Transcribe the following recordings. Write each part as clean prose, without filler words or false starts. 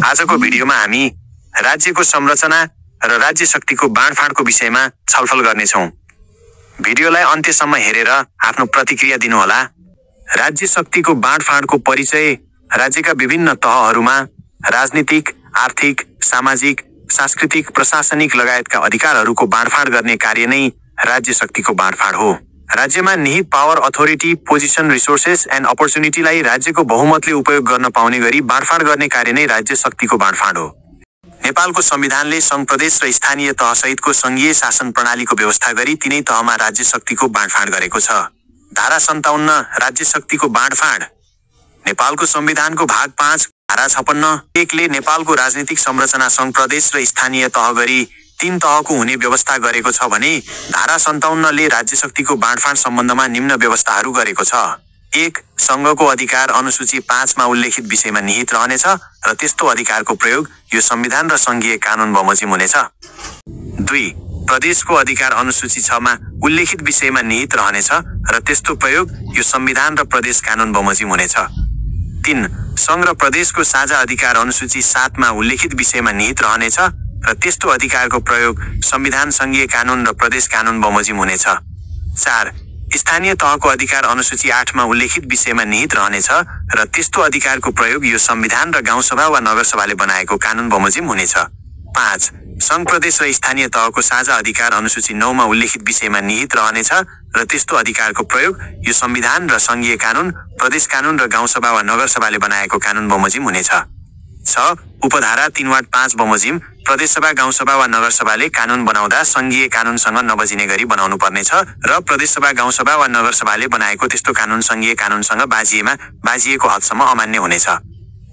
आजको भिडियोमा हामी राज्यको संरचना र राज्य शक्तिको बाँडफाँडको विषयमा छलफल गर्नेछौँ। भिडियोलाई अन्त्यसम्म हेरेर आफ्नो प्रतिक्रिया दिनुहोला। राज्य शक्तिको बाँडफाँडको परिचय राज्यका विभिन्न तहहरूमा राजनीतिक, आर्थिक, सामाजिक, सांस्कृतिक, प्रशासनिक लगायतका अधिकारहरूको बाँडफाँड गर्ने कार्य नै राज्य शक्तिको बाँडफाँड हो। राज्यमा निहित power, authority, position, resources and अपर्च्युनिटीलाई राज्यको बहुमतले उपयोग गर्न पाउने गरी बाँडफाँड गर्ने कार्य नै राज्य शक्तिको बाँडफाँड हो। नेपालको संविधानले संघ, प्रदेश र स्थानीय तह सहितको संघीय शासन प्रणालीको व्यवस्था गरी तीनै तहमा राज्य शक्तिको बाँडफाँड गरेको छ। धारा 57 राज्य शक्तिको बाँडफाँड। नेपालको संविधानको भाग 5 धारा 56(1) ले नेपालको राजनीतिक संरचना संघ, प्रदेश र स्थानीय तह गरी 3 तहको हुने व्यवस्था गरेको छ भने धारा 57 ले राज्य शक्तिको बाँडफाँड सम्बन्धमा निम्न व्यवस्थाहरू गरेको छ। 1. संघको अधिकार अनुसूची 5 मा उल्लेखित विषयमा निहित रहनेछ र त्यस्तो अधिकारको प्रयोग यो संविधान र संघीय कानून बमोजिम हुनेछ। 2. प्रदेशको अधिकार अनुसूची 6 मा उल्लेखित विषयमा निहित रहनेछ र त्यस्तो प्रयोग यो संविधान र प्रदेश कानून बमोजिम हुनेछ। 3. संघ र प्रदेशको साझा अधिकार अनुसूची 7 मा उल्लेखित विषयमा निहित रहनेछ र त्यस्तो अधिकारको प्रयोग संविधान, संघीय कानून र प्रदेश कानून बमोजिम हुनेछ। 4. स्थानीय तहको अधिकार अनुसूची 8 मा उल्लेखित विषयमा निहित रहनेछ र त्यस्तो अधिकारको प्रयोग यो संविधान र गाउँसभा वा नगरसभाले बनाएको कानून बमोजिम हुनेछ। 5. संघ, प्रदेश र स्थानीय तहको साझा अधिकार अनुसूची 9 मा उल्लेखित विषयमा निहित रहनेछ र त्यस्तो अधिकारको प्रयोग यो संविधान र संघीय कानून, प्रदेश कानून र गाउँसभा वा नगरसभाले बनाएको कानून बमोजिम हुनेछ। 6. उपधारा 3/5 बमोजिम। प्रदेशसभा, गाउँसभा वा नगरसभाले कानून बनाउँदा संघीय कानूनसँग नबजिने गरी बनाउनु पर्नेछ र प्रदेशसभा, गाउँसभा वा नगरसभाले बनाएको त्यस्तो कानून संघीय कानूनसँग बाजिएको हदसम्म अमान्य हुनेछ।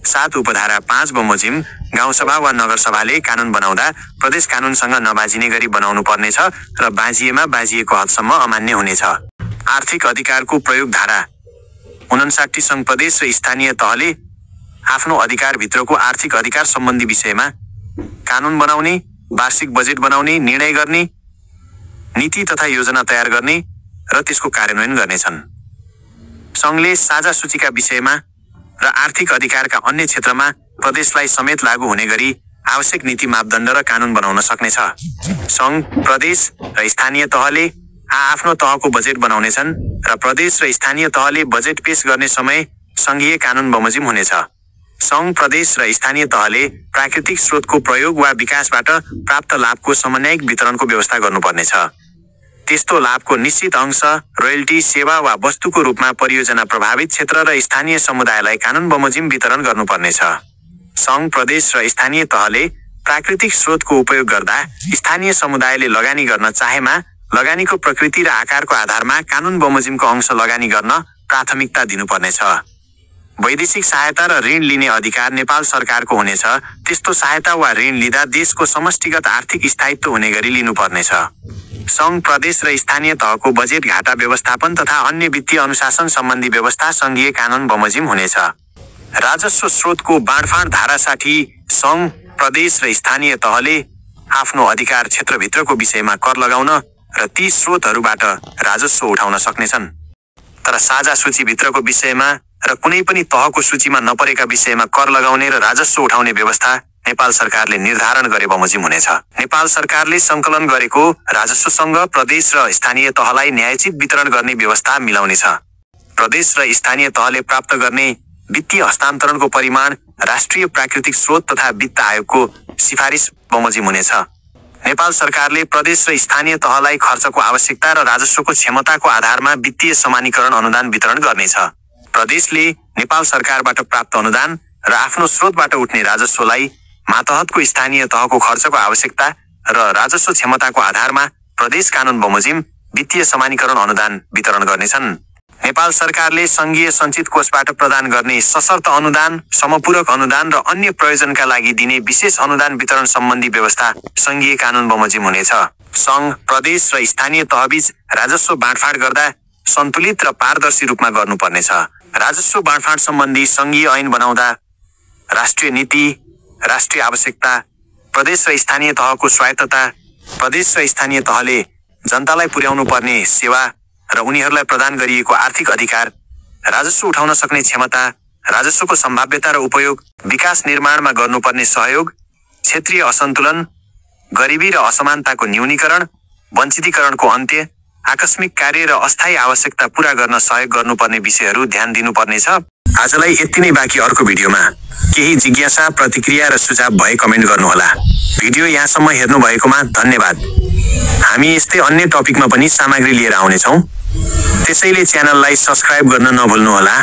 7. उपधारा 5 बमोजिम। गाउँसभा वा नगरसभाले कानून बनाउँदा प्रदेश कानूनसँग नबाजिने गरी बनाउनु पर्नेछ र बाजिएको हदसम्म अमान्य हुनेछ। आर्थिक अधिकारको प्रयोग। धारा 59 संघ, प्रदेश र स्थानीय तहले आफ्नो अधिकारभित्रको आर्थिक अधिकार सम्बन्धी विषयमा कानून बनाउने, वार्षिक बजेट बनाउने, निर्णय गर्ने, नीति तथा योजना तयार गर्ने र त्यसको कार्यान्वयन गर्नेछन्। संघले साझा सूचीका विषयमा र आर्थिक अधिकारका अन्य क्षेत्रमा प्रदेशलाई समेत लागू हुने गरी आवश्यक नीति, मापदण्ड र कानून बनाउन सक्नेछ। संघ, प्रदेश र स्थानीय तहले आफ्नो तहको बजेट बनाउनेछन् र प्रदेश र स्थानीय तहले बजेट पेश गर्ने समय संघीय कानून बमोजिम हुनेछ। संघ, प्रदेश र स्थानीय तहले प्राकृतिक स्रोतको प्रयोग वा विकासबाट प्राप्त लाभको समन्वयिक वितरणको व्यवस्था गर्नुपर्नेछ। त्यस्तो लाभको निश्चित अंश रोयल्टी, सेवा वा वस्तुको रूपमा परियोजना प्रभावित क्षेत्र र स्थानीय समुदायलाई कानून बमोजिम वितरण गर्नुपर्नेछ। संघ, प्रदेश र स्थानीय तहले प्राकृतिक स्रोतको उपयोग गर्दा स्थानीय समुदायले लगानी गर्न चाहेमा लगानीको प्रकृति र आकारको आधारमा कानून बमोजिमको अंश लगानी गर्न प्राथमिकता दिनुपर्नेछ। वैदेशिक सहायता र ऋण लिने अधिकार नेपाल सरकारको हुनेछ। त्यस्तो सहायता वा ऋण लिँदा देशको समष्टिगत आर्थिक स्थायित्व हुने गरी लिनुपर्नेछ। संघ, प्रदेश र स्थानीय तहको बजेट, घाटा व्यवस्थापन तथा अन्य वित्तीय अनुशासन सम्बन्धी व्यवस्था संघीय कानून बमोजिम हुनेछ। राजस्व स्रोतको बाँडफाँड। धारा 60 संघ, प्रदेश र स्थानीय तहले आफ्नो अधिकार क्षेत्रभित्रको विषयमा कर लगाउन र ती स्रोतहरूबाट राजस्व उठाउन सक्नेछन्। तर साझा सूचीभित्रको विषयमा र कुनै पनि तहको सूचीमा नपरेका विषयमा कर लगाउने र राजस्व उठाउने व्यवस्था नेपाल सरकारले निर्धारण गरे बमोजिम हुनेछ। नेपाल सरकारले सङ्कलन गरेको राजस्व संघ, प्रदेश र स्थानीय तहलाई न्यायोचित वितरण गर्ने व्यवस्था मिलाउनेछ। प्रदेश र स्थानीय तहले प्राप्त गर्ने वित्तीय हस्तान्तरणको परिमाण राष्ट्रिय प्राकृतिक स्रोत तथा वित्त आयोगको सिफारिस बमोजिम हुनेछ। नेपाल सरकारले प्रदेश र स्थानीय तहलाई खर्चको आवश्यकता र राजस्वको क्षमताको आधारमा वित्तीय समानीकरण अनुदान वितरण गर्नेछ। प्रदेशले नेपाल सरकारबाट प्राप्त अनुदान र आफ्नो स्रोतबाट उठ्ने राजस्वलाई मातहतको स्थानीय तहको खर्चको आवश्यकता र राजस्व क्षमताको आधारमा प्रदेश कानून बमोजिम वित्तीय समानीकरण अनुदान वितरण गर्नेछन्। नेपाल सरकारले संघीय सञ्चित कोषबाट प्रदान गर्ने सशर्त अनुदान, समपूरक अनुदान र अन्य प्रयोजनका लागि दिने विशेष अनुदान वितरण सम्बन्धी व्यवस्था संघीय कानून बमोजिम हुनेछ। संघ, प्रदेश र स्थानीय तहबीच राजस्व बाँडफाँड गर्दा सन्तुलित र पारदर्शी रूपमा गर्नुपर्नेछ। राजस्व बाँडफाँड सम्बन्धी संघीय ऐन बनाउँदा राष्ट्रिय नीति, राष्ट्रिय आवश्यकता, प्रदेश र स्थानीय तहको स्वायत्तता, प्रदेश र स्थानीय तहले जनतालाई पुर्याउनु पर्ने सेवा र उनीहरूलाई प्रदान गरिएको आर्थिक अधिकार, राजस्व उठाउन सक्ने क्षमता राजस्वको सम्भाव्यता र उपयोग, विकास निर्माणमा गर्नुपर्ने सहयोग, क्षेत्रीय असन्तुलन, गरिबी र असमानताको न्यूनीकरण, वञ्चितीकरणको अन्त्य, आकस्मिक कार्य र अस्थायी आवश्यकता पूरा गर्न सहयोग गर्नुपर्ने विषयहरू ध्यान दिनुपर्नेछ। आजलाई यति नै, बाँकी अर्को भिडियोमा। केही जिज्ञासा, प्रतिक्रिया र सुझाव भए कमेन्ट गर्नुहोला। भिडियो यहाँसम्म हेर्नु भएकोमा धन्यवाद। हामी यस्तै अन्य टपिकमा पनि सामग्री लिएर आउनेछौँ, त्यसैले च्यानललाई सब्स्क्राइब गर्न नभुल्नुहोला।